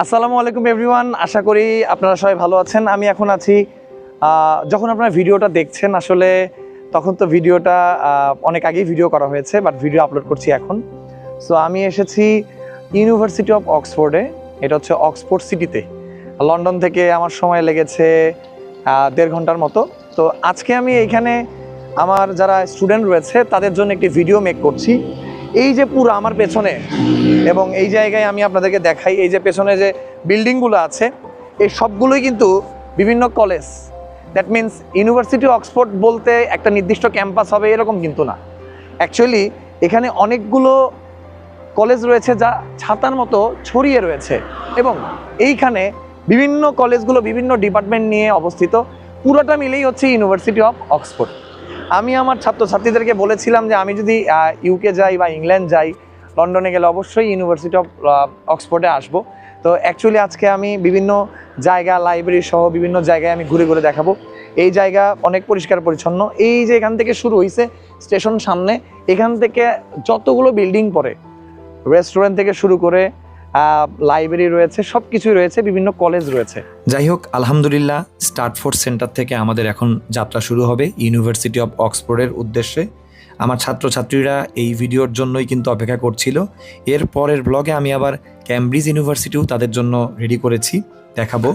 আসসালামু আলাইকুম এভরিওয়ান, আশা করি আপনারা সবাই ভালো আছেন। আমি এখন আছি, যখন আপনারা ভিডিওটা দেখছেন আসলে তখন তো ভিডিওটা অনেক আগেই ভিডিও করা হয়েছে, বাট ভিডিও আপলোড করছি এখন। সো আমি এসেছি ইউনিভার্সিটি অফ অক্সফোর্ডে। এটা হচ্ছে অক্সফোর্ড সিটিতে। লন্ডন থেকে আমার সময় লেগেছে 1.5 ঘন্টার মতো। তো আজকে আমি এইখানে আমার যারা স্টুডেন্ট রয়েছে তাদের জন্য একটি ভিডিও মেক করছি। এই যে পুরো আমার পেছনে এবং এই জায়গায় আমি আপনাদেরকে দেখাই, এই যে পেছনে যে বিল্ডিংগুলো আছে এই সবগুলোই কিন্তু বিভিন্ন college. That means university Oxford বলতে একটা নির্দিষ্ট ক্যাম্পাস হবে এরকম কিন্তু না। অ্যাকচুয়ালি এখানে অনেকগুলো কলেজ রয়েছে যা ছাতার মতো ছড়িয়ে রয়েছে এবং এইখানে বিভিন্ন কলেজগুলো বিভিন্ন ডিপার্টমেন্ট নিয়ে অবস্থিত। পুরোটা মিলেই হচ্ছে ইউনিভার্সিটি অফ অক্সফোর্ড। আমি আমার ছাত্রছাত্রীদেরকে বলেছিলাম যে আমি যদি ইউকে যাই বা ইংল্যান্ড যাই, লন্ডনে গেলে অবশ্যই ইউনিভার্সিটি অফ অক্সফোর্ডে আসবো। তো অ্যাকচুয়ালি আজকে আমি বিভিন্ন জায়গা, লাইব্রেরি সহ বিভিন্ন জায়গায় আমি ঘুরে ঘুরে দেখাবো। এই জায়গা অনেক পরিষ্কার পরিচ্ছন্ন। এই যে এখান থেকে শুরু হয়েছে স্টেশন সামনে, এখান থেকে যতগুলো বিল্ডিং পড়ে, রেস্টুরেন্ট থেকে শুরু করে লাইব্রেরি রয়েছে, সব কিছুই রয়েছে, বিভিন্ন কলেজ রয়েছে। যাই হোক, আলহামদুলিল্লাহ, স্টার্টফোর্ড সেন্টার থেকে আমাদের এখন যাত্রা শুরু হবে ইউনিভার্সিটি অফ অক্সফোর্ডের উদ্দেশ্যে। আমার ছাত্রছাত্রীরা এই ভিডিওর জন্যই কিন্তু অপেক্ষা করছিল। এর পরের ব্লগে আমি আবার ক্যামব্রিজ ইউনিভার্সিটিও তাদের জন্য রেডি করেছি, দেখাবো।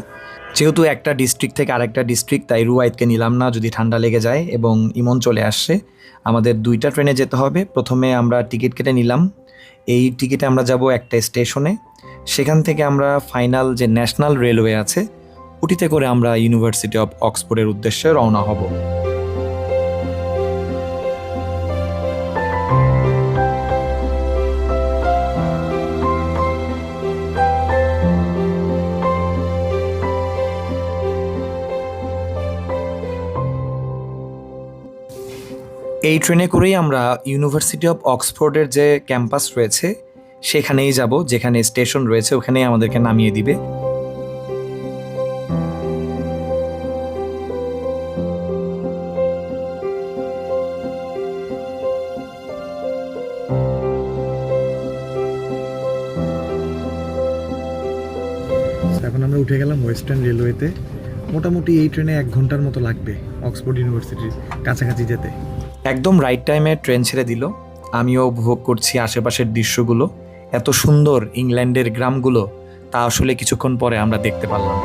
যেহেতু একটা ডিস্ট্রিক্ট থেকে আরেকটা ডিস্ট্রিক্ট, তাই রুয়াইদকে নিলাম না, যদি ঠান্ডা লেগে যায়, এবং ইমন চলে আসছে। আমাদের 2টা ট্রেনে যেতে হবে। প্রথমে আমরা টিকিট কেটে নিলাম। এই টিকিটে আমরা যাব একটা স্টেশনে, সেখান থেকে আমরা ফাইনাল যে ন্যাশনাল রেলওয়ে আছে ওটিতে করে আমরা ইউনিভার্সিটি অফ অক্সফোর্ডের উদ্দেশ্যে রওনা হব। এই ট্রেনে করেই আমরা ইউনিভার্সিটি অফ অক্সফোর্ডের যে ক্যাম্পাস রয়েছে সেখানেই যাব, যেখানে স্টেশন রয়েছে ওখানেই আমাদেরকে নামিয়ে দিবে। এখন আমরা উঠে গেলাম ওয়েস্টার্ন রেলওয়েতে। মোটামুটি এই ট্রেনে 1 ঘন্টার মতো লাগবে অক্সফোর্ড ইউনিভার্সিটির কাছাকাছি যেতে। একদম রাইট টাইমে ট্রেন ছেড়ে দিল। আমিও উপভোগ করছি আশেপাশের দৃশ্যগুলো। এত সুন্দর ইংল্যান্ডের গ্রামগুলো, তা আসলে কিছুক্ষণ পরে আমরা দেখতে পারলাম।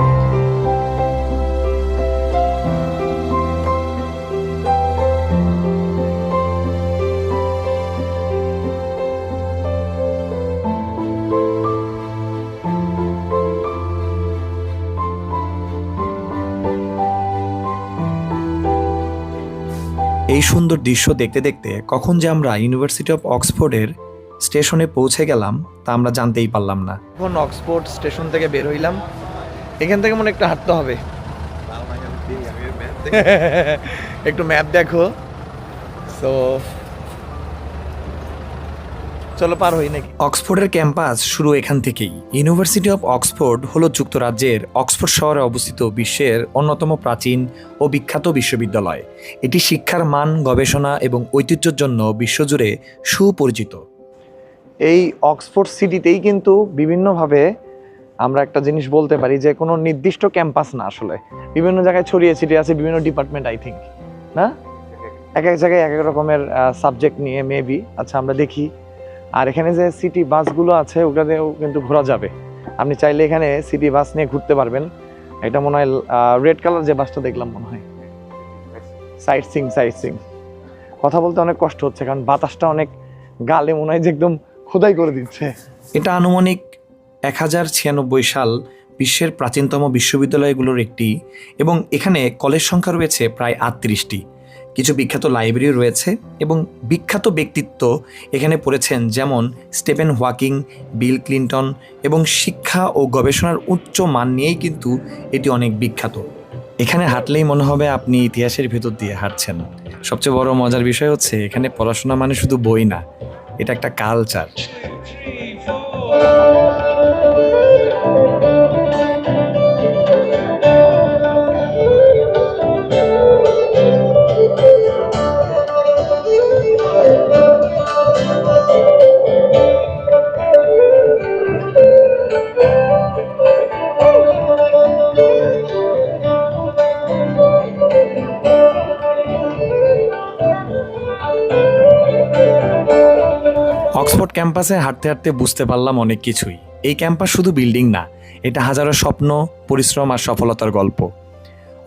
এই সুন্দর দৃশ্য দেখতে দেখতে কখন যে আমরা ইউনিভার্সিটি অফ অক্সফোর্ডের স্টেশনে পৌঁছে গেলাম তা আমরা জানতেই পারলাম না। এখন অক্সফোর্ড স্টেশন থেকে বের হইলাম। এখান থেকে মনে একটু হাঁটতে হবে। একটু ম্যাপ দেখো। সো চলো পার হই নাকি। অক্সফোর্ডের ক্যাম্পাস শুরু এখান থেকেই। ইউনিভার্সিটি অফ অক্সফোর্ড হলো যুক্তরাজ্যের অক্সফোর্ড শহরে অবস্থিত বিশ্বের অন্যতম প্রাচীন ও বিখ্যাত বিশ্ববিদ্যালয়। এটি শিক্ষার মান, গবেষণা এবং ঐতিহ্যের জন্য বিশ্বজুড়ে সুপরিচিত। এই অক্সফোর্ড সিটিতেই কিন্তু বিভিন্নভাবে আমরা একটা জিনিস বলতে পারি যে কোনো নির্দিষ্ট ক্যাম্পাস না, আসলে বিভিন্ন জায়গায় ছড়িয়ে ছিটিয়ে আছে বিভিন্ন ডিপার্টমেন্ট। আই থিঙ্ক না, এক এক জায়গায় এক এক রকমের সাবজেক্ট নিয়ে মেবি। আচ্ছা, আমরা দেখি। আর এখানে যে সিটি বাসগুলো আছে ওটাতেও কিন্তু ঘোরা যাবে। আপনি চাইলে এখানে সিটি বাস নিয়ে ঘুরতে পারবেন। এটা মনে হয় রেড কালার যে বাসটা দেখলাম, মনে হয় সাইট সিং। কথা বলতে অনেক কষ্ট হচ্ছে কারণ বাতাসটা অনেক গালে মনে হয় যে একদম খোদাই করে দিচ্ছে। এটা আনুমানিক 1096 সাল, বিশ্বের প্রাচীনতম বিশ্ববিদ্যালয়গুলোর একটি, এবং এখানে কলেজ সংখ্যা রয়েছে প্রায় 38টি। কিছু বিখ্যাত লাইব্রেরি রয়েছে এবং বিখ্যাত ব্যক্তিত্ব এখানে পড়েছেন, যেমন স্টিফেন হকিং, বিল ক্লিন্টন, এবং শিক্ষা ও গবেষণার উচ্চ মান নিয়েই কিন্তু এটি অনেক বিখ্যাত। এখানে হাঁটলেই মনে হবে আপনি ইতিহাসের ভেতর দিয়ে হাঁটছেন। সবচেয়ে বড় মজার বিষয় হচ্ছে এখানে পড়াশোনা মানে শুধু বই না, এটা একটা কালচার। অক্সফোর্ড ক্যাম্পাসে হাঁটতে হাঁটতে বুঝতে পারলাম অনেক কিছুই। এই ক্যাম্পাস শুধু বিল্ডিং না, এটা হাজারো স্বপ্ন, পরিশ্রম আর সফলতার গল্প।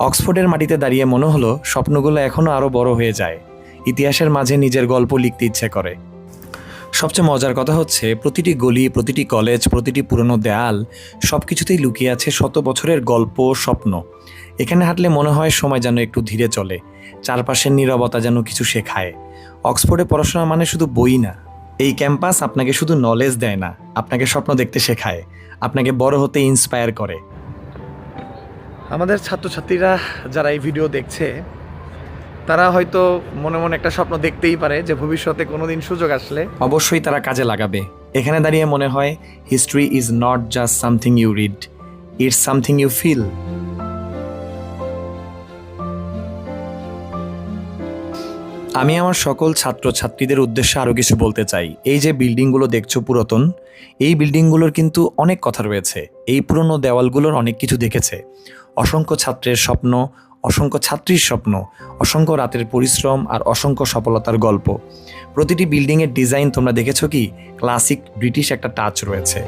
অক্সফোর্ডের মাটিতে দাঁড়িয়ে মনে হলো স্বপ্নগুলো এখনও আরও বড় হয়ে যায়, ইতিহাসের মাঝে নিজের গল্প লিখতে ইচ্ছে করে। সবচেয়ে মজার কথা হচ্ছে প্রতিটি গলি, প্রতিটি কলেজ, প্রতিটি পুরনো দেয়াল, সব কিছুতেই লুকিয়ে আছে শত বছরের গল্প, স্বপ্ন। এখানে হাঁটলে মনে হয় সময় যেন একটু ধীরে চলে, চারপাশের নীরবতা যেন কিছু শেখায়। অক্সফোর্ডে পড়াশোনা মানে শুধু বই না, এই ক্যাম্পাস আপনাকে শুধু নলেজ দেয় না, আপনাকে স্বপ্ন দেখতে শেখায়, আপনাকে বড় হতে ইন্সপায়ার করে। আমাদের ছাত্রছাত্রীরা যারা এই ভিডিও দেখছে তারা হয়তো মনে মনে একটা স্বপ্ন দেখতেই পারে যে ভবিষ্যতে কোনোদিন সুযোগ আসলে অবশ্যই তারা কাজে লাগাবে। এখানে দাঁড়িয়ে মনে হয় history is not just something you read, it's something you feel. আমি আমার সকল ছাত্রছাত্রীদের উদ্দেশ্যে আরও কিছু বলতে চাই। এই যে বিল্ডিংগুলো দেখছো পুরাতন, এই বিল্ডিংগুলোর কিন্তু অনেক কথা রয়েছে। এই পুরনো দেওয়ালগুলোর অনেক কিছু দেখেছে, অসংখ্য ছাত্রের স্বপ্ন, অসংখ্য ছাত্রীর স্বপ্ন, অসংখ্য রাতের পরিশ্রম আর অসংখ্য সফলতার গল্প। প্রতিটি বিল্ডিংয়ের ডিজাইন তোমরা দেখেছো কি? ক্লাসিক ব্রিটিশ একটা টাচ রয়েছে।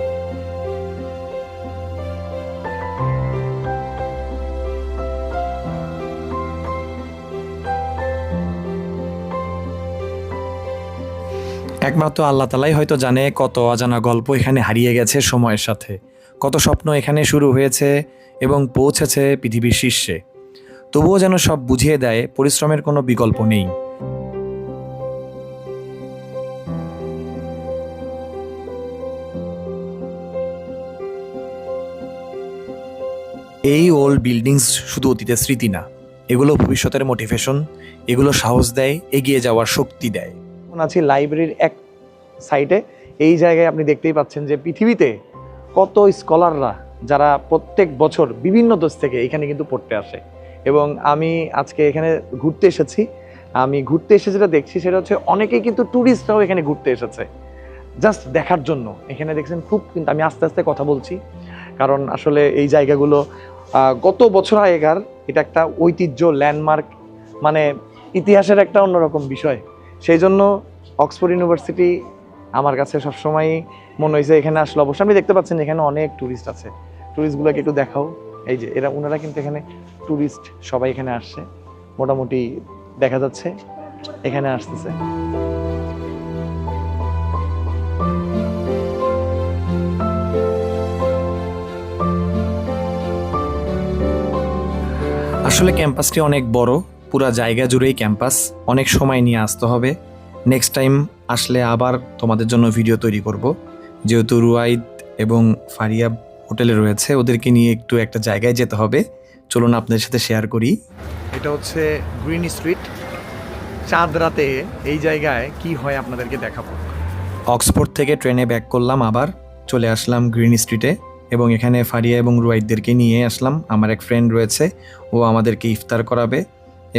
একমাত্র আল্লাহ তালাই হয়তো জানে কত অজানা গল্প এখানে হারিয়ে গেছে সময়ের সাথে, কত স্বপ্ন এখানে শুরু হয়েছে এবং পৌঁছেছে পৃথিবীর শীর্ষে। তবুও যেন সব বুঝিয়ে দেয় পরিশ্রমের কোনো বিকল্প নেই। এই ওল্ড বিল্ডিংস শুধু অতীতের স্মৃতি না, এগুলো ভবিষ্যতের মোটিভেশন, এগুলো সাহস দেয়, এগিয়ে যাওয়ার শক্তি দেয়। এখন আছি লাইব্রেরির এক সাইডে। এই জায়গায় আপনি দেখতেই পাচ্ছেন যে পৃথিবীতে কত স্কলাররা যারা প্রত্যেক বছর বিভিন্ন দেশ থেকে এখানে কিন্তু পড়তে আসে। এবং আমি আজকে এখানে ঘুরতে এসেছি। আমি ঘুরতে এসে যেটা দেখছি সেটা হচ্ছে অনেকেই কিন্তু ট্যুরিস্টরাও এখানে ঘুরতে এসেছে জাস্ট দেখার জন্য। এখানে দেখছেন খুব, কিন্তু আমি আস্তে আস্তে কথা বলছি কারণ আসলে এই জায়গাগুলো গত বছর আগেকার, এটা একটা ঐতিহ্য, ল্যান্ডমার্ক, মানে ইতিহাসের একটা অন্যরকম বিষয়। সেই জন্য অক্সফোর্ড ইউনিভার্সিটি আমার কাছে সবসময় মনে হয়েছে এখানে আসলে অবশ্যই। আপনি দেখতে পাচ্ছেন এখানে অনেক ট্যুরিস্ট আছে, ট্যুরিস্টগুলোকে একটু দেখাও। এই যে ওনারা কিন্তু এখানে ট্যুরিস্ট সবাই এখানে আসছে, মোটামুটি দেখা যাচ্ছে এখানে আসতেছে। আসলে ক্যাম্পাসটি অনেক বড়, পুরা জায়গা জুড়েই ক্যাম্পাস, অনেক সময় নিয়ে আসতে হবে। নেক্সট টাইম আসলে আবার তোমাদের জন্য ভিডিও তৈরি করব, যেহেতু রুয়াইদ এবং ফারিয়া হোটেলে রয়েছে, ওদেরকে নিয়ে একটু একটা জায়গায় যেতে হবে। চলুন আপনাদের সাথে শেয়ার করি। এটা হচ্ছে গ্রিন স্ট্রিট। চাঁদ রাতে এই জায়গায় কি হয় আপনাদেরকে দেখাবো। অক্সফোর্ড থেকে ট্রেনে ব্যাক করলাম, আবার চলে আসলাম গ্রিন স্ট্রিটে এবং এখানে ফারিয়া এবং রুয়াইদদেরকে নিয়ে আসলাম। আমার এক ফ্রেন্ড রয়েছে, ও আমাদেরকে ইফতার করাবে।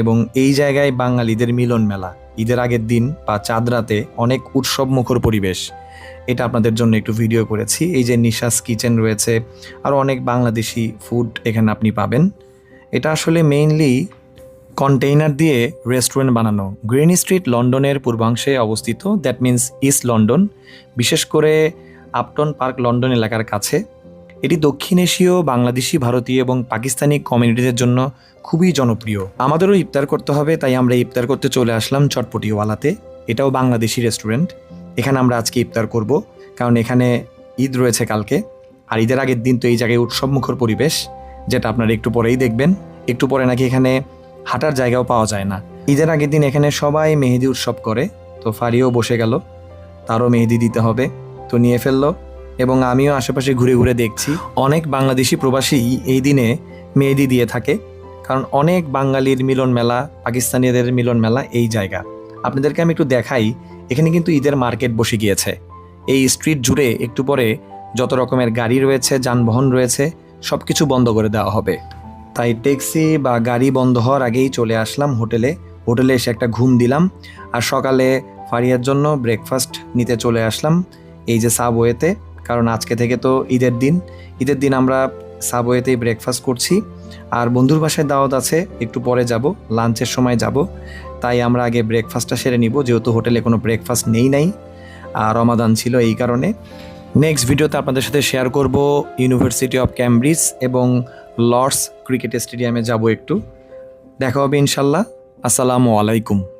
এবং এই জায়গায় বাঙালিদের মিলন মেলা, ঈদের আগের দিন বা চাঁদ রাতে অনেক উৎসব মুখর পরিবেশ। এটা আপনাদের জন্য একটু ভিডিও করেছি। এই যে নিশাস কিচেন রয়েছে, আরও অনেক বাংলাদেশি ফুড এখানে আপনি পাবেন। এটা আসলে মেইনলি কন্টেইনার দিয়ে রেস্টুরেন্ট বানানো। গ্রিন স্ট্রিট লন্ডনের পূর্বাংশে অবস্থিত, দ্যাট মিন্স ইস্ট লন্ডন, বিশেষ করে আপটন পার্ক লন্ডন এলাকার কাছে। এটি দক্ষিণ এশীয়, বাংলাদেশি, ভারতীয় এবং পাকিস্তানি কমিউনিটিদের জন্য খুবই জনপ্রিয়। আমাদেরও ইফতার করতে হবে, তাই আমরা ইফতার করতে চলে আসলাম চটপটিওয়ালাতে। এটাও বাংলাদেশি রেস্টুরেন্ট। এখানে আমরা আজকে ইফতার করব, কারণ এখানে ঈদ রয়েছে কালকে, আর ঈদের আগের দিন তো এই জায়গায় উৎসবমুখর পরিবেশ, যেটা আপনারা একটু পরেই দেখবেন। একটু পরে নাকি এখানে হাঁটার জায়গাও পাওয়া যায় না। ঈদের আগের দিন এখানে সবাই মেহেদি উৎসব করে, তো ফারিও বসে গেল, তারও মেহেদি দিতে হবে, তো নিয়ে ফেললো। এবং আমিও আশেপাশে ঘুরে ঘুরে দেখছি অনেক বাংলাদেশি প্রবাসী এই দিনে মেহেদি দিয়ে থাকে, কারণ অনেক বাঙালির মিলন মেলা, পাকিস্তানিদের মিলন মেলা এই জায়গা। আপনাদেরকে আমি একটু দেখাই, এখানে কিন্তু ঈদের মার্কেট বসে গিয়েছে। এই স্ট্রিট জুড়ে একটু পরে যত রকমের গাড়ি রয়েছে, যানবাহন রয়েছে, সব কিছু বন্ধ করে দেওয়া হবে। তাই ট্যাক্সি বা গাড়ি বন্ধ হওয়ার আগেই চলে আসলাম হোটেলে। হোটেলে এসে একটা ঘুম দিলাম, আর সকালে ফারিয়ার জন্য ব্রেকফাস্ট নিতে চলে আসলাম এই যে সাবওয়েতে, কারণ আজকে থেকে তো ঈদের দিন আমরা সাবওয়েতেই ব্রেকফাস্ট করছি। আর বন্ধুর বাসায় দাওয়াত আছে, একটু পরে যাব, লাঞ্চের সময় যাব, তাই আমরা আগে ব্রেকফাস্টটা সেরে নিব, যেহেতু হোটেলে কোনো ব্রেকফাস্ট নাই। রমাদান ছিল এই কারণে। নেক্সট ভিডিওতে আপনাদের সাথে শেয়ার করব ইউনিভার্সিটি অফ ক্যামব্রিজ এবং লর্ডস ক্রিকেট স্টেডিয়ামে যাব একটু। দেখা হবে ইনশাল্লাহ। আসসালামু আলাইকুম।